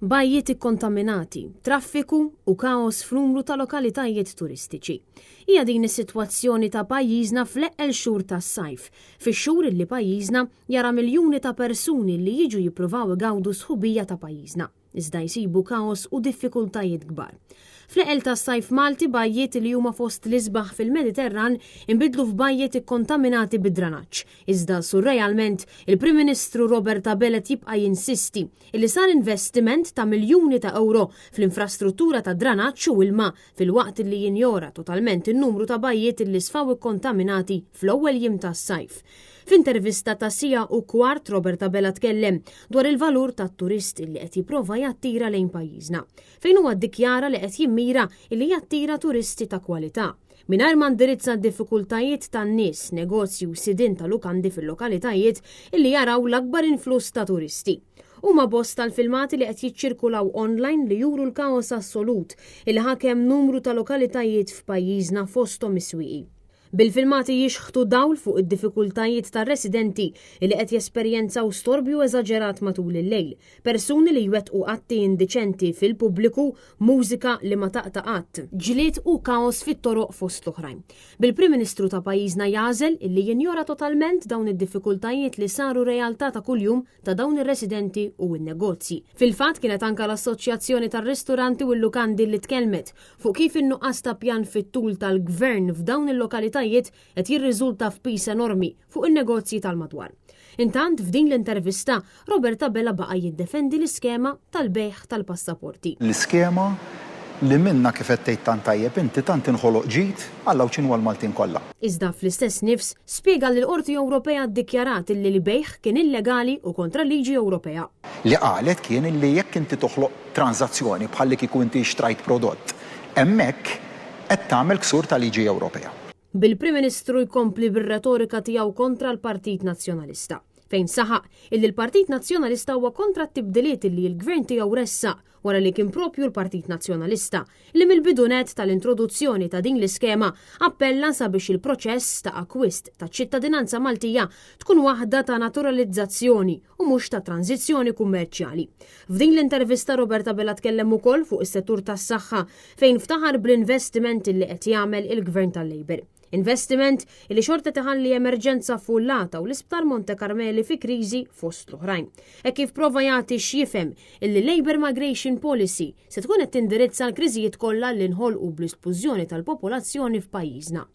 bajjiet ikkontaminati, traffiku u kaos f'numru ta' lokalitajiet turistiċi. Hija din is-sitwazzjoni ta' pajjiżna fl-eqel xhur tas-sajf, fix-xhur li pajjiżna jara miljuni ta' persuni li jiġu jippruvaw igawdu sħubija ta' pajjiżna, iżda jsibu kaos u diffikultajiet kbar. Fl-eqel tas-sajf Malti bajjiet li huma fost l-isbaħ fil-Mediterran inbidlu f'bajjiet ikkontaminati bid-dranaġġ. Iżda surrealment il-Prim Ministru Robert Abela jibqa' jinsisti li sar investiment ta' miljuni ta' euro fl-infrastruttura ta' dranaġġ u ilma fil-waqt li jinjora totalment in-numru ta' bajjiet li sfaw ikkontaminati fl-ewwel jiem tas-sajf. F'intervista ta' sija u kwart Robert Abela tkellem dwar il-valur tat-turist li qed jipprova jattira lejn pajjiżna, fejn huwa ddikjara li qed jimmira li jattira turisti ta' kwalità. Mingħajr ma ndirizza d-diffikultajiet tan-nies, negozji u sidien ta' lukandi fil-lokalitajiet illi jaraw l-akbar influss ta' turisti. Huma bost tal-filmati li qed jiċċirkulaw online li juru l-kaos assolut illi ħakemm numru ta' lokalitajiet f'pajjiżna fosthom is-swieqi. Bil-filmati jixħtu dawl fuq id-diffikultajiet tar-residenti li qed jesperjenzaw storbju eżaġerat matul il-lejl, persuni li jwettqu atti indiċenti fil-pubbliku, mużika li ma taqta' qatt, ġlied u kaos fit-toroq fost l-oħrajn. Bil-Prim Ministru ta' pajjiżna jagħżel illi jinjora totalment dawn id-diffikultajiet li saru realtà ta' kuljum ta' dawn ir-residenti u n-negozji. Fil-fatt kienet anke l-Assoċjazzjoni tar-Ristoranti u l-Lukandi li tkellmet fuq kif in-nuqqas ta' pjan fit-tul tal-Gvern f'dawn il-lokalitajiet qed jirriżulta f'pis enormi fuq in-negozji tal-madwar. Intant f'din l-intervista Robert Abela baqa' jiddefendi l-iskema tal-bejħ tal-passaporti. L-iskema li minna kif qed tgħid tant tajjeb inti tant inħoloq ġid Alla u ċinwa l-Maltin kollha. Iżda fl-istess nifs spjega li l-Qorti Ewropea ddikjarat li l-bejħ kien illegali u kontra liġi Ewropea. Li qalet kien li jekk inti toħloq transazzjoni bħalli kieku inti xtrajt prodott, hemmhekk qed tagħmel ksur tal-liġi Ewropea. Bil-Prim Ministru jkompli bir-retorika tiegħu kontra l-Partit Nazzjonalista, fejn saħaq illi l-Partit Nazzjonalista huwa kontra t-tibdiliet li l-Gvern tiegħu ressaq wara li kien propju l-Partit Nazzjonalista li mill-bidunet tal-introduzzjoni ta' din l-iskema appella sabiex il-proċess ta' akwist ta' ċittadinanza Maltija tkun waħda ta' naturalizzazzjoni u mhux ta' tranzizzjoni kummerċjali. F'din l-intervista Robert Abela tkellem ukoll fuq is-settur tas-saħħa fejn ftaħar bl-investimenti li qed jagħmel il-Gvern tal-Labor. Investiment li xorta teħalli emerġenza fullata u l-Isptar Monte Carmeli fi kriżi fost l-oħrajn. Kif prova jagħti x'jifhem illi Labour Migration Policy se tkun qed tindirizza l-kriżijiet kollha li nħolqu bl-isplużjoni tal-popolazzjoni f'pajjiżna.